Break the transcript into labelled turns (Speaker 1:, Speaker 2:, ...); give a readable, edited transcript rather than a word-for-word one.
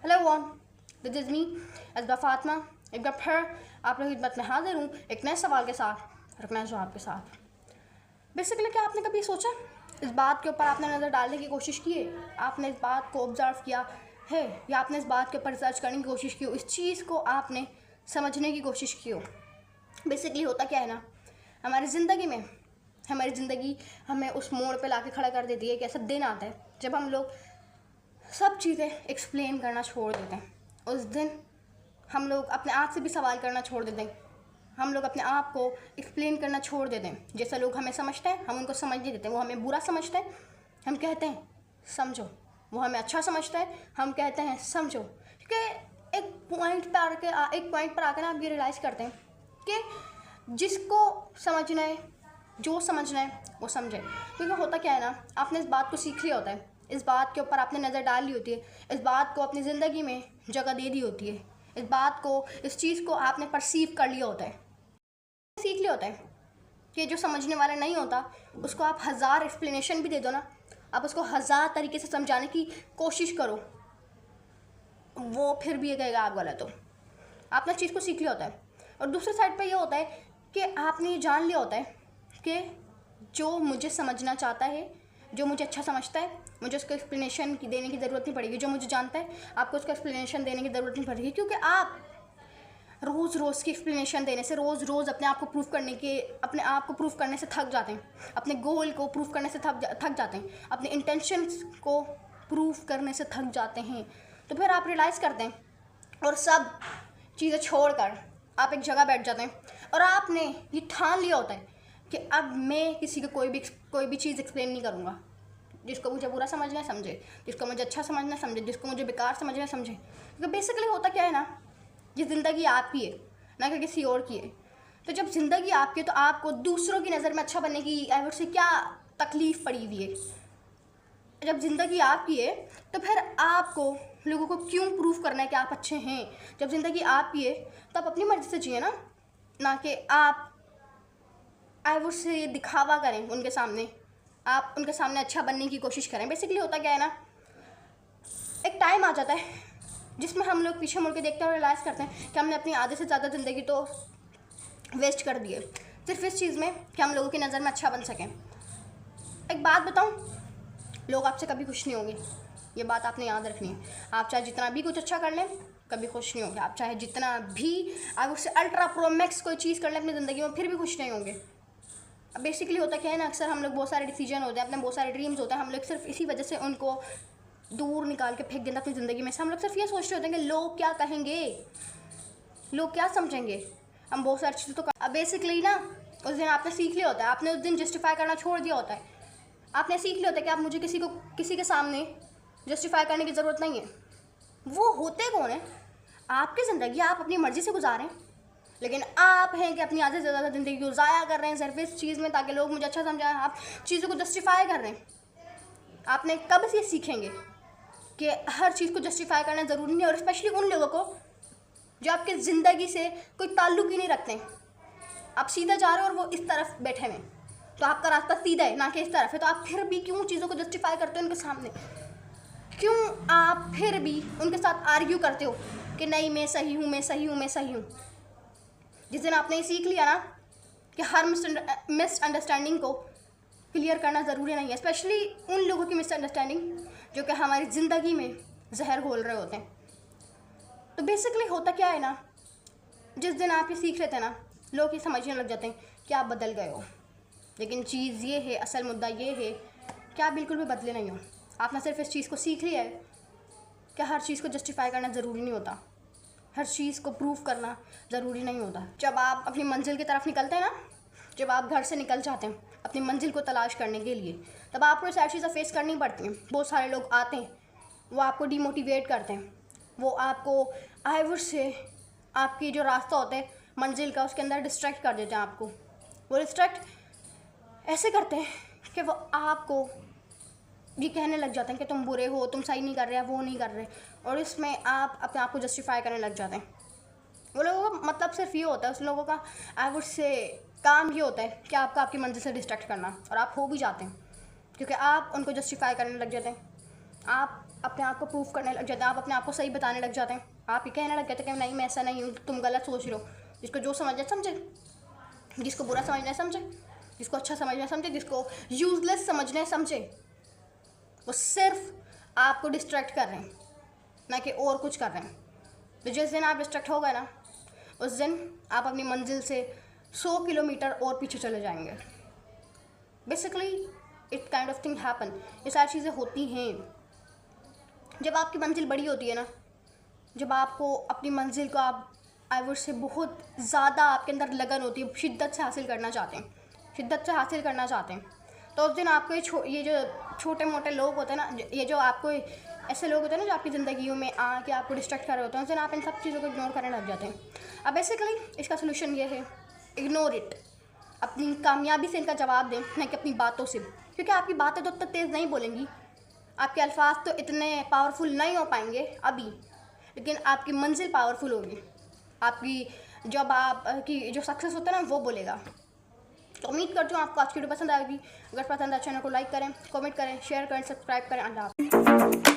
Speaker 1: Hello one, this is me Azba Fatima. एक बार फिर आप लोग की खिदमत में हाजिर हूँ एक नए सवाल के साथ और एक नए जवाब के साथ। बेसिकली क्या आपने कभी सोचा, इस बात के ऊपर आपने नज़र डालने की कोशिश की है, आपने इस बात को ऑब्ज़र्व किया है या आपने इस बात के ऊपर रिसर्च करने की कोशिश की हो, इस चीज़ को आपने समझने की कोशिश की हो। बेसिकली होता क्या है ना, हमारी ज़िंदगी हमें उस मोड़ पे लाके खड़ा कर देती है कि ऐसा दिन आता है जब हम लोग सब चीज़ें एक्सप्लेन करना छोड़ देते हैं। उस दिन हम लोग अपने आप से भी सवाल करना छोड़ देते हैं, हम लोग अपने आप को एक्सप्लेन करना छोड़ देते हैं। जैसे लोग हमें समझते हैं हम उनको समझ नहीं देते, वो हमें बुरा समझते हैं हम कहते हैं समझो, वो हमें अच्छा समझता है हम कहते हैं समझो। क्योंकि एक पॉइंट पर आकर ना आप ये रियलाइज़ करते हैं कि जिसको समझना है, जो समझना है वो समझे। क्योंकि होता क्या है ना, आपने इस बात को सीख लिया होता है, इस बात के ऊपर आपने नज़र डाल ली होती है, इस बात को अपनी ज़िंदगी में जगह दे दी होती है, इस बात को, इस चीज़ को आपने परसीव कर लिया होता है, सीख लिया होता है कि जो समझने वाला नहीं होता उसको आप हज़ार एक्सप्लेनेशन भी दे दो ना, आप उसको हज़ार तरीके से समझाने की कोशिश करो, वो फिर भी ये कहेगा आप गलत हो। आपने चीज़ को सीख लिया होता है। और दूसरी साइड पे ये होता है कि आपने ये जान लिया होता है कि जो मुझे समझना चाहता है, जो मुझे अच्छा समझता है, मुझे उसको एक्सप्लेनेशन देने की ज़रूरत नहीं पड़ेगी। जो मुझे जानता है आपको उसको एक्सप्लेनेशन देने की ज़रूरत नहीं पड़ेगी, क्योंकि आप रोज़ की एक्सप्लेनेशन देने से, रोज़ अपने आप को प्रूफ करने से थक जाते हैं, अपने गोल को प्रूफ करने से थक जाते हैं, अपने इंटेंशंस को प्रूफ करने से थक जाते हैं। तो फिर आप रियलाइज़ करते हैं और सब चीज़ें छोड़कर आप एक जगह बैठ जाते हैं और आपने ये ठान लिया होता है कि अब मैं किसी को कोई भी चीज़ एक्सप्लेन नहीं करूँगा। जिसको मुझे बुरा समझना है समझे, जिसको मुझे अच्छा समझना समझे, जिसको मुझे बेकार समझना है समझे। क्योंकि बेसिकली होता क्या है ना, ये ज़िंदगी आपकी है ना कि किसी और की है। तो जब ज़िंदगी आपकी है तो आपको दूसरों की नज़र में अच्छा बनने की एवट से क्या तकलीफ़ पड़ी हुई है। जब ज़िंदगी आपकी है तो फिर आपको लोगों को क्यों प्रूफ करना है कि आप अच्छे हैं। जब ज़िंदगी आपकी है तो आप अपनी मर्ज़ी से जिए ना कि आप वुड से दिखावा करें उनके सामने, आप उनके सामने अच्छा बनने की कोशिश करें। बेसिकली होता क्या है ना, एक टाइम आ जाता है जिसमें हम लोग पीछे मुड़ के देखते हैं और रियलाइज़ करते हैं कि हमने अपनी आधे से ज़्यादा ज़िंदगी तो वेस्ट कर दी है सिर्फ इस चीज़ में कि हम लोगों की नज़र में अच्छा बन सकें। एक बात बताऊं, लोग आपसे कभी खुश नहीं होंगे, ये बात आपने याद रखनी है। आप चाहे जितना भी कुछ अच्छा कर लें कभी खुश नहीं होंगे, आप चाहे जितना भी आप उससे अल्ट्रा प्रो मैक्स कोई चीज़ कर लें अपनी ज़िंदगी में फिर भी खुश नहीं होंगे। अब बेसिकली होता क्या है ना, अक्सर हम लोग बहुत सारे डिसीजन होते हैं, अपने बहुत सारे ड्रीम्स होते हैं, हम लोग सिर्फ इसी वजह से उनको दूर निकाल के फेंक देते अपनी ज़िंदगी में से। हम लोग सिर्फ ये सोच रहे होते हैं कि लोग क्या कहेंगे, लोग क्या समझेंगे। हम बहुत सारी चीज़ों तो अब बेसिकली ना उस दिन आपने सीख लिया होता है, आपने उस दिन जस्टिफाई करना छोड़ दिया होता है, आपने सीख लिया होता है कि आप मुझे किसी के सामने जस्टिफाई करने की ज़रूरत नहीं है। वो होते कौन है, आपकी ज़िंदगी आप अपनी मर्ज़ी से गुजारें, लेकिन आप हैं कि अपनी आधे से ज़्यादा ज़िंदगी को ज़ाया कर रहे हैं सिर्फ इस चीज़ में ताकि लोग मुझे अच्छा समझाएं। आप चीज़ों को जस्टिफाई कर रहे हैं। आपने कब से सीखेंगे कि हर चीज़ को जस्टिफाई करना ज़रूरी नहीं है, और स्पेशली उन लोगों को जो आपकी ज़िंदगी से कोई ताल्लुक़ ही नहीं रखते। आप सीधा जा रहे हो और वो इस तरफ बैठे हुए, तो आपका रास्ता सीधा है ना कि इस तरफ है, तो आप फिर भी क्यों चीज़ों को जस्टिफाई करते हो उनके सामने, क्यों आप फिर भी उनके साथ आर्ग्यू करते हो कि नहीं मैं सही हूँ, मैं सही हूँ, मैं सही हूँ। जिस दिन आपने सीख लिया ना कि हर मिसअंडरस्टैंडिंग को क्लियर करना ज़रूरी नहीं है, स्पेशली उन लोगों की मिसअंडरस्टैंडिंग जो कि हमारी ज़िंदगी में जहर घोल रहे होते हैं। तो बेसिकली होता क्या है ना, जिस दिन आप ये सीख लेते हैं ना, लोग ये समझने लग जाते हैं कि आप बदल गए हो। लेकिन चीज़ ये है, असल मुद्दा ये है कि आप बिल्कुल भी बदले नहीं हो। आपने सिर्फ इस चीज़ को सीख लिया है कि हर चीज़ को जस्टिफाई करना ज़रूरी नहीं होता, हर चीज़ को प्रूव करना ज़रूरी नहीं होता। जब आप अपनी मंजिल की तरफ निकलते हैं ना, जब आप घर से निकल जाते हैं अपनी मंजिल को तलाश करने के लिए, तब आपको सारी चीज़ें फेस करनी पड़ती हैं। बहुत सारे लोग आते हैं, वो आपको डिमोटिवेट करते हैं, वो आपको आइवर से आपकी जो रास्ता होता है मंजिल का उसके अंदर डिस्ट्रैक्ट कर देते हैं। आपको वो डिस्ट्रैक्ट ऐसे करते हैं कि वो आपको ये कहने लग जाते हैं कि तुम बुरे हो, तुम सही नहीं कर रहे, वो नहीं कर रहे, और इसमें आप अपने आप को जस्टिफाई करने लग जाते हैं। वो लोगों का मतलब सिर्फ ये होता है, उस लोगों का आइवर से काम ये होता है कि आपकी मंजिल से डिस्ट्रैक्ट करना, और आप हो भी जाते हैं क्योंकि आप उनको जस्टिफाई करने लग जाते हैं। आप अपने आप को प्रूव करने लग जाते हैं, आप अपने आप को सही बताने लग जाते हैं, आप ये कहने लग जाते हैं कि नहीं मैं ऐसा नहीं हूँ, तुम गलत सोच रहे हो। जिसको जो समझना समझे, जिसको बुरा समझना समझे, जिसको अच्छा समझना समझे, जिसको यूजलेस समझना समझे। वो सिर्फ आपको डिस्ट्रैक्ट कर रहे हैं, ना कि और कुछ कर रहे हैं। तो जिस दिन आप डिस्ट्रैक्ट हो गए ना, उस दिन आप अपनी मंजिल से 100 किलोमीटर और पीछे चले जाएंगे। Basically it kind of thing happen. ये सारी चीज़ें होती हैं जब आपकी मंजिल बड़ी होती है ना, जब आपको अपनी मंजिल को आप आई वुड से बहुत ज़्यादा आपके अंदर लगन होती है, शिद्दत से हासिल करना चाहते हैं, शिद्दत से हासिल करना चाहते हैं। तो उस दिन आपको ये जो छोटे मोटे लोग होते हैं ना, ये जो आपको ऐसे लोग होते हैं ना जो आपकी ज़िंदगियों में आके आपको डिस्ट्रैक्ट कर रहे होते हैं, उस दिन आप इन सब चीज़ों को इग्नोर करने लग जाते हैं। अब बेसिकली इसका सोल्यूशन ये है, इग्नोर इट। अपनी कामयाबी से इनका जवाब दें, ना कि अपनी बातों से, क्योंकि आपकी बातें तो उतना तेज़ नहीं बोलेंगी, आपके अल्फाज तो इतने पावरफुल नहीं हो पाएंगे अभी, लेकिन आपकी मंजिल पावरफुल होगी। आपकी जब आपकी जो सक्सेस होता है ना वो बोलेगा। तो उम्मीद करती हूँ आपको आज की वीडियो पसंद आएगी। अगर पसंद आए चैनल को लाइक करें, कमेंट करें, शेयर करें, सब्सक्राइब करें। अल्लाह।